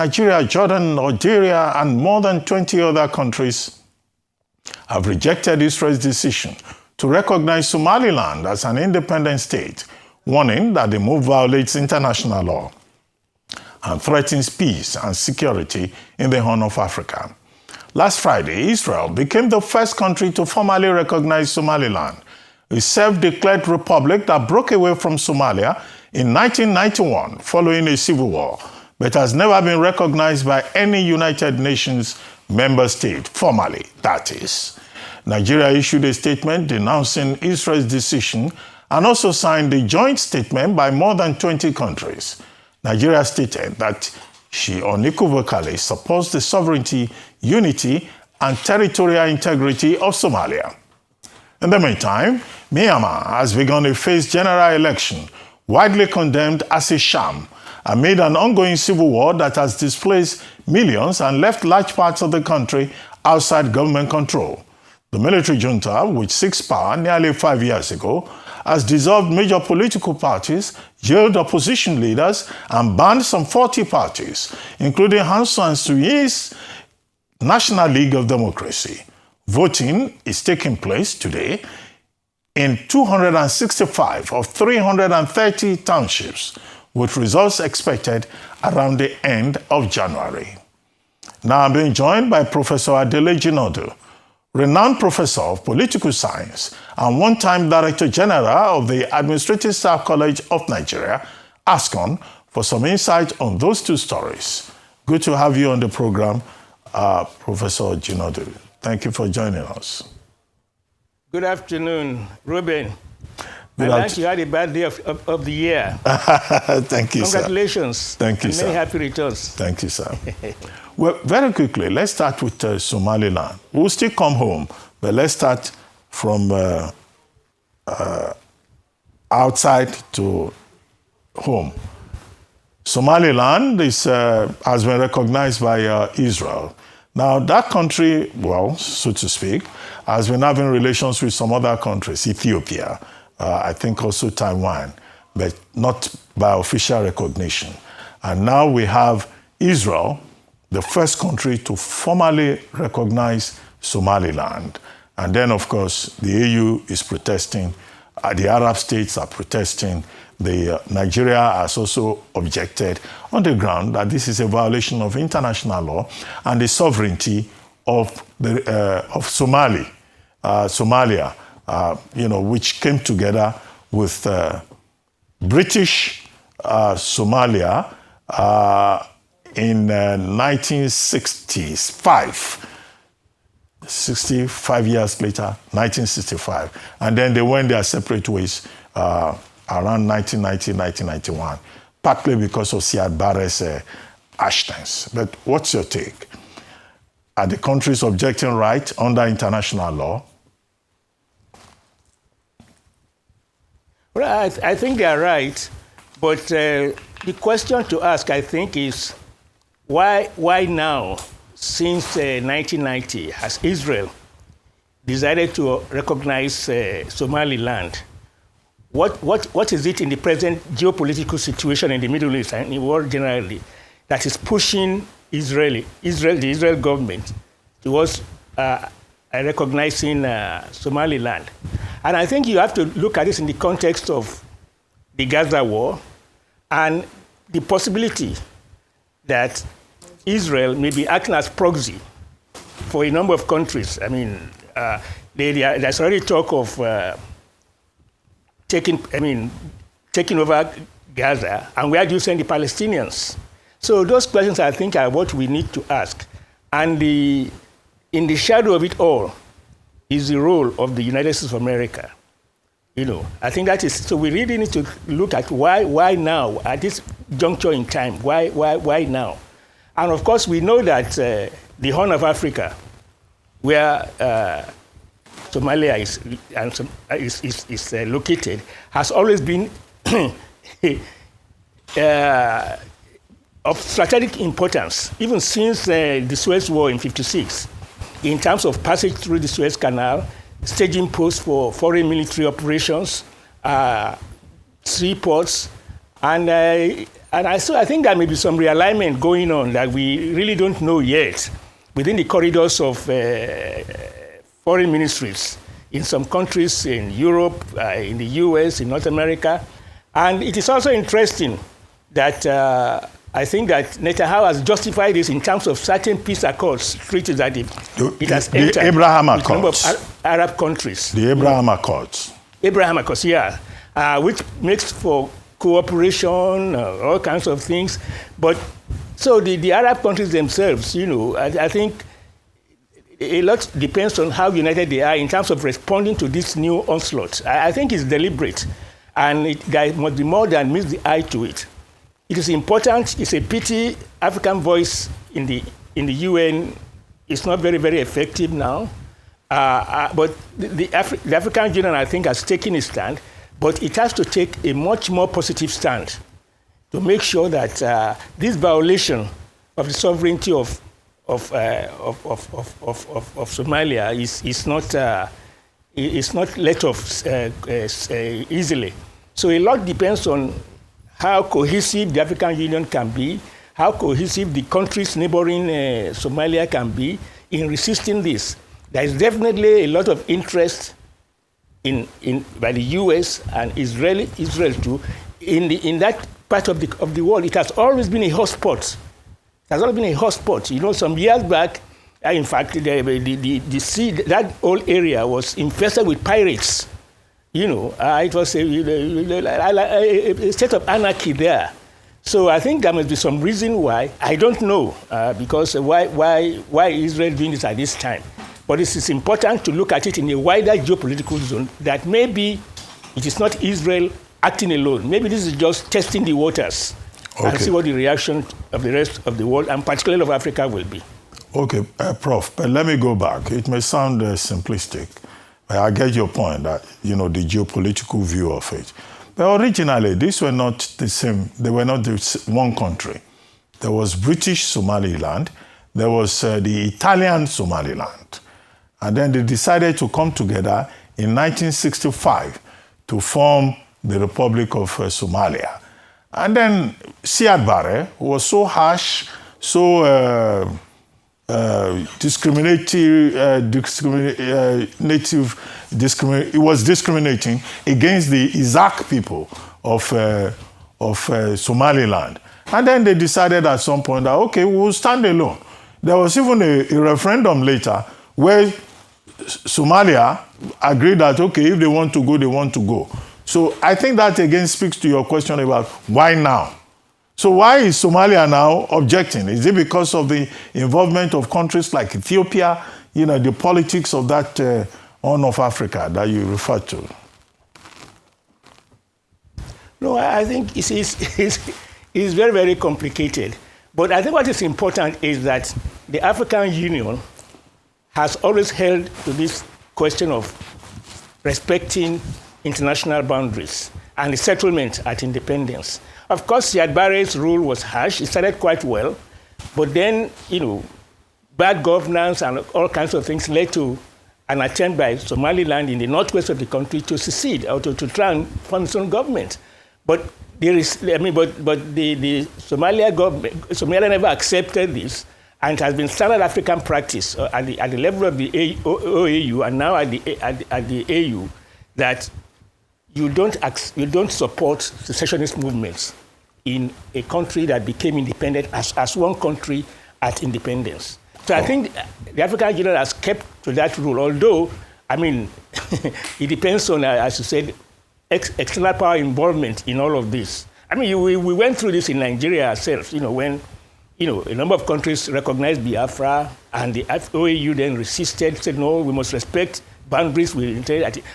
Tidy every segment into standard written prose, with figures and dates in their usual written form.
Nigeria, Jordan, Algeria, and more than 20 other countries have rejected Israel's decision to recognize Somaliland as an independent state, warning that the move violates international law and threatens peace and security in the Horn of Africa. Last Friday, Israel became the first country to formally recognize Somaliland, a self-declared republic that broke away from Somalia in 1991 following a civil war, but has never been recognized by any United Nations member state, formally, that is. Nigeria issued a statement denouncing Israel's decision and also signed a joint statement by more than 20 countries. Nigeria stated that she unequivocally supports the sovereignty, unity, and territorial integrity of Somalia. In the meantime, Myanmar has begun a phased general election, widely condemned as a sham, amid an ongoing civil war that has displaced millions and left large parts of the country outside government control. The military junta, which seeks power nearly 5 years ago, has dissolved major political parties, jailed opposition leaders, and banned some 40 parties, including Aung San Suu Kyi's National League of Democracy. Voting is taking place today in 265 of 330 townships, with results expected around the end of January. Now I'm being joined by Professor Adele Jinadu, renowned professor of political science and one-time Director General of the Administrative Staff College of Nigeria, ASCON, for some insight on those two stories. Good to have you on the program, Professor Jinadu. Thank you for joining us. Good afternoon, Ruben. I like you had a bad day of the year. Thank you, Congratulations. Sir. Thank you, and sir. Many happy returns. Thank you, sir. Well, very quickly, let's start with Somaliland. We'll still come home, but let's start from outside to home. Somaliland has been recognized by Israel. Now, that country, well, so to speak, has been having relations with some other countries, Ethiopia, I think also Taiwan, but not by official recognition. And now we have Israel, the first country to formally recognize Somaliland. And then, of course, the AU is protesting, the Arab states are protesting, Nigeria has also objected on the ground that this is a violation of international law and the sovereignty of Somalia, which came together with British Somalia in 1965. 65 years later, 1965. And then they went their separate ways around 1990, 1991, partly because of Siad Barre's actions. But what's your take? Are the countries objecting right under international law? Well, I think they are right. But the question to ask, I think, is why now, since 1990, has Israel decided to recognize Somaliland? What is it in the present geopolitical situation in the Middle East and in the world generally that is pushing the Israel government towards recognizing Somaliland? And I think you have to look at this in the context of the Gaza war and the possibility that Israel may be acting as proxy for a number of countries. I mean, there's already talk of taking over Gaza, and where do you send the Palestinians? So those questions, I think, are what we need to ask. And in the shadow of it all is the role of the United States of America. I think that is, so we really need to look at why now, at this juncture in time, why now? And of course, we know that the Horn of Africa, where Somalia is located, has always been of strategic importance, even since the Suez War in '56, in terms of passage through the Suez Canal, staging posts for foreign military operations, seaports, and And I think there may be some realignment going on that we really don't know yet within the corridors of foreign ministries in some countries in Europe, in the US, in North America. And it is also interesting that I think that Netanyahu has justified this in terms of certain peace accords, treaties that it has entered. The Abraham with a number Accords. of Arab countries. The Abraham Accords. Abraham Accords, yeah, which makes for cooperation, all kinds of things. But so the Arab countries themselves, I think a lot depends on how united they are in terms of responding to this new onslaught. I think it's deliberate, and there must be more than meets the eye to it. It is important. It's a pity African voice in the UN is not very, very effective now. But the African Union, I think, has taken a stand, but it has to take a much more positive stand to make sure that this violation of the sovereignty of Somalia is not let off easily. So a lot depends on how cohesive the African Union can be, how cohesive the countries neighboring Somalia can be in resisting this. There is definitely a lot of interest by the US and Israel too in that part of the world. It has always been a hotspot. It has always been a hotspot. Some years back, in fact, the sea, that whole area was infested with pirates. It was a state of anarchy there. So I think there must be some reason why. I don't know because why Israel doing this at this time. But it is important to look at it in a wider geopolitical zone that maybe it is not Israel acting alone. Maybe this is just testing the waters and see what the reaction of the rest of the world, and particularly of Africa, will be. Okay, Prof, but let me go back. It may sound simplistic, but I get your point that, the geopolitical view of it. But originally, these were not the same. They were not one country. There was British Somaliland. There was the Italian Somaliland. And then they decided to come together in 1965 to form the Republic of Somalia. And then Siad Barre was so harsh, so it was discriminating against the Isaac people of Somaliland. And then they decided at some point that, okay, we'll stand alone. There was even a referendum later where Somalia agreed that, okay, if they want to go, they want to go. So I think that again speaks to your question about why now. So why is Somalia now objecting? Is it because of the involvement of countries like Ethiopia, the politics of that Horn of Africa that you referred to? No, I think it's very, very complicated. But I think what is important is that the African Union has always held to this question of respecting international boundaries and the settlement at independence. Of course, Siad Barre's rule was harsh. It started quite well. But then, bad governance and all kinds of things led to an attempt by Somaliland in the northwest of the country to secede or to try and form its own government. But the Somalia never accepted this, and it has been standard African practice at the level of the OAU and now at the AU that you don't support secessionist movements in a country that became independent as one country at independence. So I think the African Union has kept to that rule, although, it depends on, as you said, external power involvement in all of this. We went through this in Nigeria ourselves, when a number of countries recognized Biafra, and the OAU then resisted, said, no, we must respect boundaries,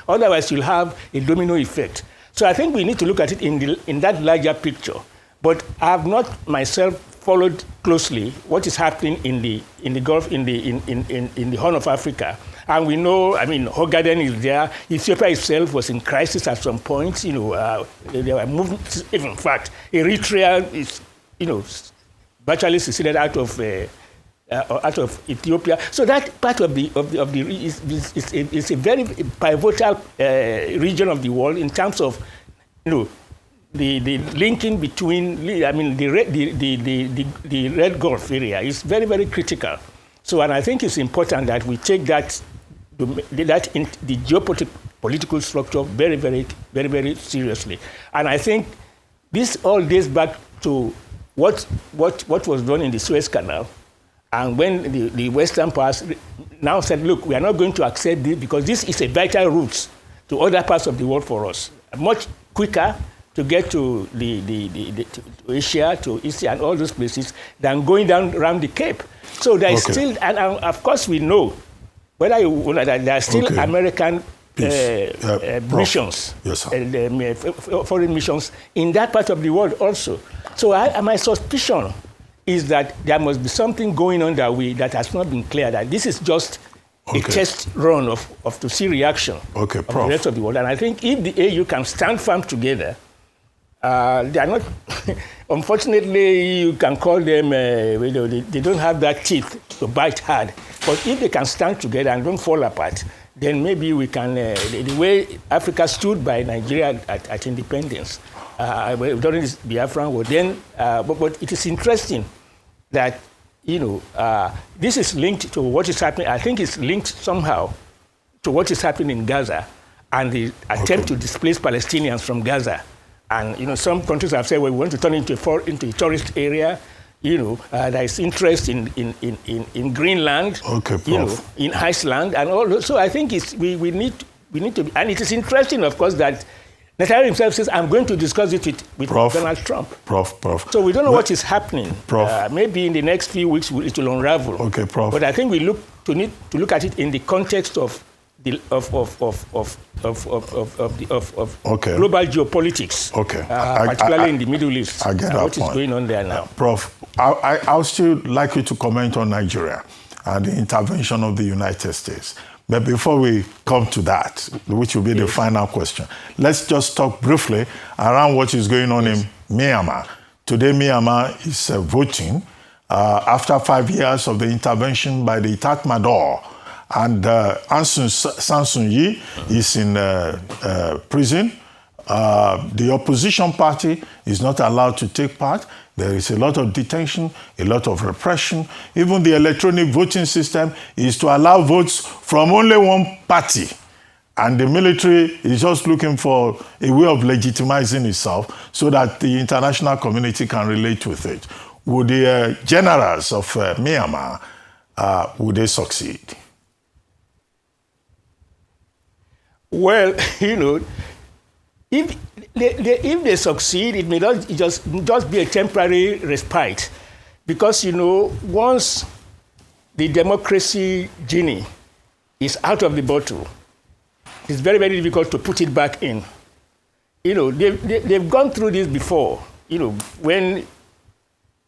otherwise you'll have a domino effect. So I think we need to look at it in that larger picture. But I have not myself followed closely what is happening in the Gulf, in the Horn of Africa. And we know, Ogaden is there. Ethiopia itself was in crisis at some point. There were movements. In fact, Eritrea is, virtually seceded out of Ethiopia. So that part of the is a very pivotal region of the world in terms of, the linking between, I mean, the Red Gulf area is very, very critical. So, and I think it's important that we take that in the geopolitical structure very, very, very, very seriously. And I think this all dates back to what was done in the Suez Canal. And when the Western powers now said, look, we are not going to accept this because this is a vital route to other parts of the world for us. Much quicker to get to to Asia, to East and all those places than going down around the Cape. So there is still, and of course we know, there are still American missions, foreign missions in that part of the world also. So my suspicion is that there must be something going on that has not been clear, that this is just a test run to see reaction of the rest of the world. And I think if the AU can stand firm together, they are not, unfortunately, you can call them, they don't have that teeth to bite hard. But if they can stand together and don't fall apart, then maybe we can, the way Africa stood by Nigeria at independence, during this Biafran war, then, but it is interesting that, this is linked to what is happening. I think it's linked somehow to what is happening in Gaza and the attempt to displace Palestinians from Gaza. And, some countries have said, well, we want to turn it into a tourist area. There is interest in Greenland, in Iceland, and all those. So I think we need to, and it is interesting, of course, that Netanyahu himself says, I'm going to discuss it with Donald Trump. Prof. So we don't know what is happening. Maybe in the next few weeks it will unravel. Okay, Prof. But I think we need to look at it in the context of global geopolitics. Particularly in the Middle East. I get that what is going on there now. Prof, I would still like you to comment on Nigeria and the intervention of the United States. But before we come to that, which will be the final question, let's just talk briefly around what is going on in Myanmar. Today, Myanmar is voting after 5 years of the intervention by the Tatmadaw. And Aung San Suu Kyi is in prison. The opposition party is not allowed to take part. There is a lot of detention, a lot of repression. Even the electronic voting system is to allow votes from only one party. And the military is just looking for a way of legitimizing itself so that the international community can relate with it. Would the generals of Myanmar, would they succeed? Well, if they succeed, it may not just be a temporary respite. Because, once the democracy genie is out of the bottle, it's very, very difficult to put it back in. They've gone through this before. When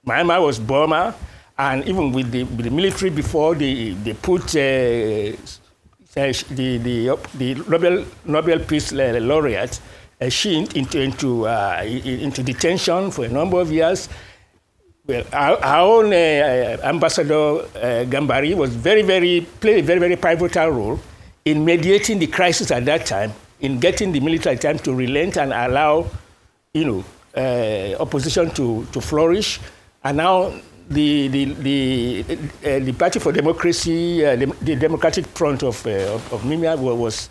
Myanmar was Burma, and even with the military before, they put the Nobel Peace Laureate, she into detention for a number of years. Well, our own Ambassador Gambari played a very, very pivotal role in mediating the crisis at that time, in getting the military time to relent and allow, opposition to flourish. And now the Party for Democracy, the Democratic Front of Myanmar was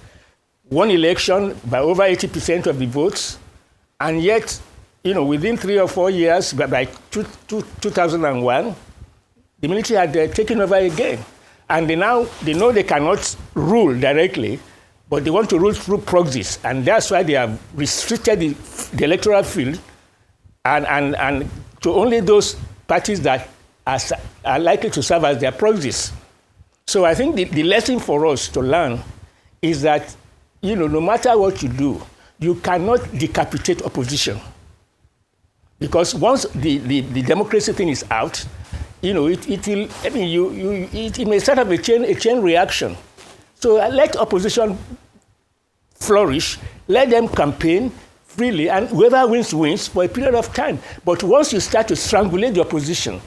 won election by over 80% of the votes, and yet, within 3 or 4 years, by 2001, the military had taken over again. And they know they cannot rule directly, but they want to rule through proxies. And that's why they have restricted the electoral field and to only those parties that are likely to serve as their proxies. So I think the lesson for us to learn is that, no matter what you do, you cannot decapitate opposition. Because once the democracy thing is out, it will, it may set up a chain reaction. So let opposition flourish, let them campaign freely, and whoever wins for a period of time. But once you start to strangulate the opposition,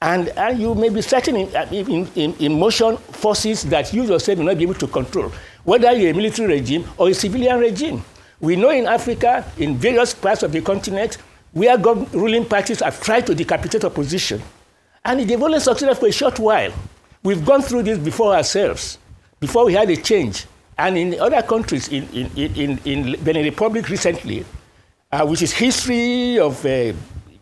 and you may be setting in motion forces that you yourself will not be able to control, whether you're a military regime or a civilian regime. We know in Africa, in various parts of the continent, where ruling parties have tried to decapitate opposition. And they've only succeeded for a short while. We've gone through this before ourselves, before we had a change. And in other countries, in Benin Republic recently, which is history of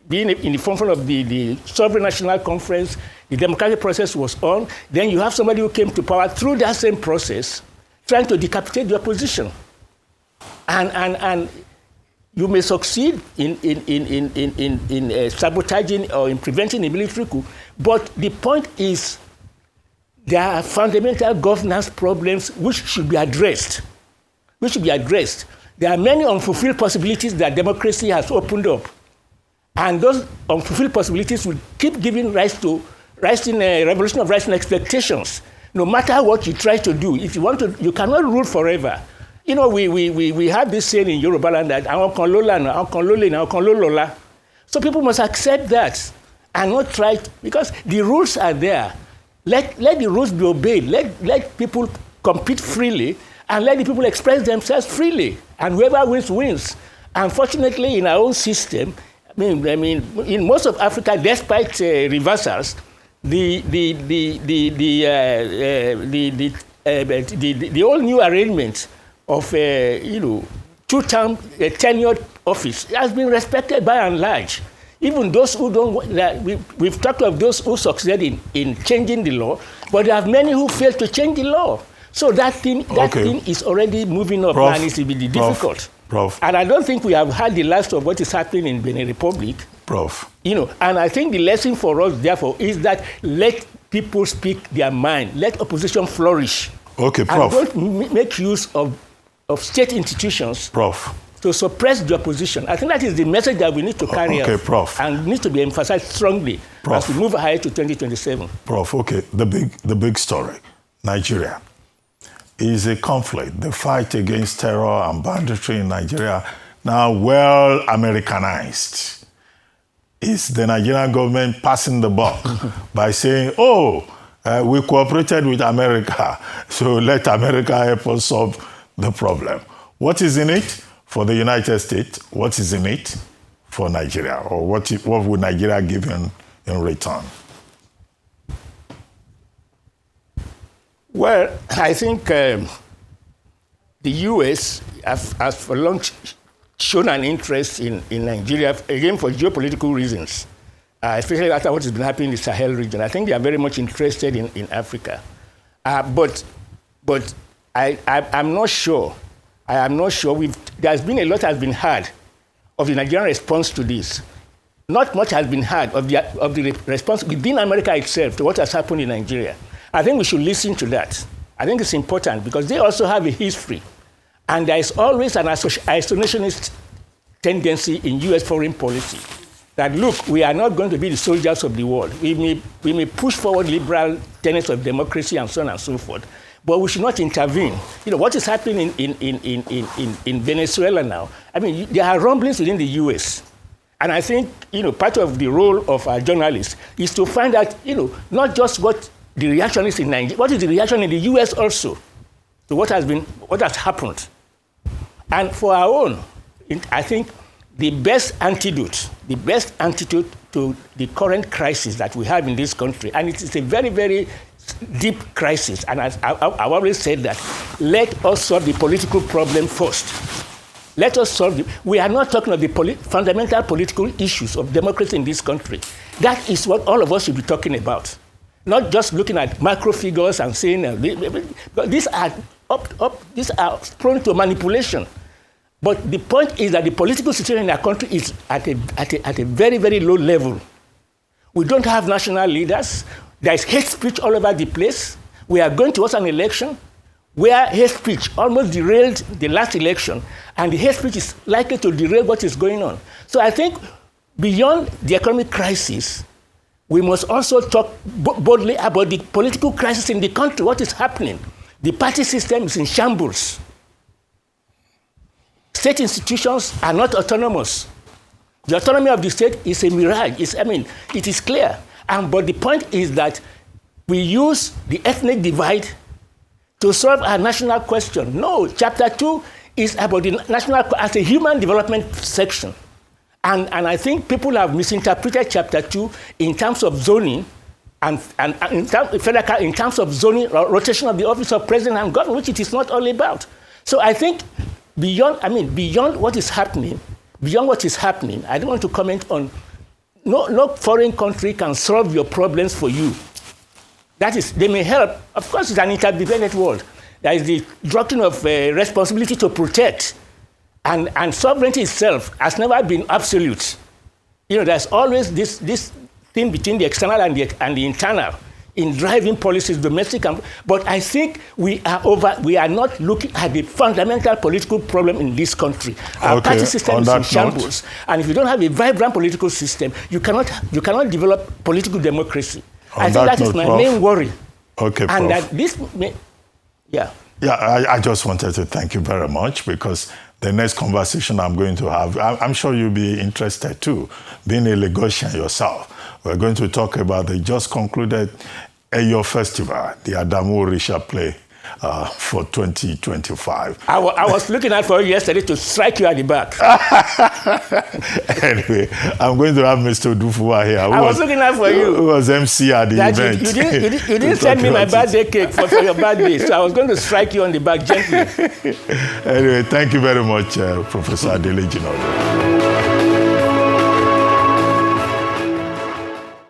being in the forefront of the Sovereign National Conference, the democratic process was on. Then you have somebody who came to power through that same process, trying to decapitate the opposition. And you may succeed in sabotaging or in preventing a military coup, but the point is there are fundamental governance problems which should be addressed. There are many unfulfilled possibilities that democracy has opened up. And those unfulfilled possibilities will keep giving rise to rising revolution of rising expectations. No matter what you try to do, if you want to, you cannot rule forever. You know, we have this saying in Yoruba land that so people must accept that and not try to, because the rules are there. Let the rules be obeyed. Let people compete freely and let the people express themselves freely. And whoever wins, wins. Unfortunately, in our own system, I mean, in most of Africa, despite reversals, the whole new arrangement of two-term tenured office has been respected by and large. Even those who don't, we've talked of those who succeeded in changing the law, but there are many who failed to change the law. So that thing is already moving up, and it will be difficult. And I don't think we have had the last of what is happening in Benin Republic. And I think the lesson for us, therefore, is that let people speak their mind. Let opposition flourish. Okay, Prof. And don't make use of state institutions to suppress the opposition. I think that is the message that we need to carry out. Prof. And needs to be emphasized strongly as we move ahead to 2027. Prof, okay, the big story, Nigeria. Is a conflict, the fight against terror and banditry in Nigeria, now well Americanized. Is the Nigerian government passing the buck by saying, we cooperated with America, so let America help us solve the problem? What is in it for the United States? What is in it for Nigeria? Or what would Nigeria give in return? Well, I think the U.S. has for long shown an interest in Nigeria, again for geopolitical reasons, especially after what has been happening in the Sahel region. I think they are very much interested in Africa. But I'm not sure. I am not sure. There's been a lot has been heard of the Nigerian response to this. Not much has been heard of the response within America itself to what has happened in Nigeria. I think we should listen to that. I think it's important because they also have a history. And there is always an isolationist tendency in U.S. foreign policy that, look, we are not going to be the soldiers of the world. We may push forward liberal tenets of democracy and so on and so forth, but we should not intervene. What is happening in Venezuela now? I mean, there are rumblings within the U.S. And I think, part of the role of our journalists is to find out, not just what the reaction is in Nigeria, what is the reaction in the U.S. also to what has happened. And for our own, I think the best antidote to the current crisis that we have in this country, and it is a very, very deep crisis, and I've always said that, let us solve the political problem first. Let us solve we are not talking of the fundamental political issues of democracy in this country. That is what all of us should be talking about. Not just looking at macro figures and saying, these are prone to manipulation. But the point is that the political situation in our country is at a very, very low level. We don't have national leaders. There is hate speech all over the place. We are going towards an election where hate speech almost derailed the last election, and the hate speech is likely to derail what is going on. So I think beyond the economic crisis, we must also talk boldly about the political crisis in the country, what is happening. The party system is in shambles. State institutions are not autonomous. The autonomy of the state is a mirage. It is clear. But the point is that we use the ethnic divide to solve our national question. No, Chapter 2 is about the national as a human development section. And I think people have misinterpreted Chapter 2 in terms of zoning and in terms of zoning, rotation of the office of president and governor, which it is not all about. So I think beyond what is happening, I don't want to comment on, no foreign country can solve your problems for you. That is, they may help. Of course, it's an interdependent world. There is the doctrine of responsibility to protect. And sovereignty itself has never been absolute. There's always this thing between the external and the internal in driving policies, domestic. But I think we are not looking at the fundamental political problem in this country. Our party system is in shambles. And if you don't have a vibrant political system, you cannot develop political democracy. I think that is my main worry. Okay, and Prof. that Yeah, I just wanted to thank you very much, because the next conversation I'm going to have, I'm sure you'll be interested too, being a Lagosian yourself. We're going to talk about the just concluded Eyo Festival, the Adamu Orisha play for 2025. I was looking out for you yesterday to strike you at the back. Anyway, I'm going to have Mr. Odufuwa here. I was looking out for you. Who was MC at the event. You didn't send me my birthday cake for your birthday, so I was going to strike you on the back gently. Anyway, thank you very much, Professor Adele Jinadu.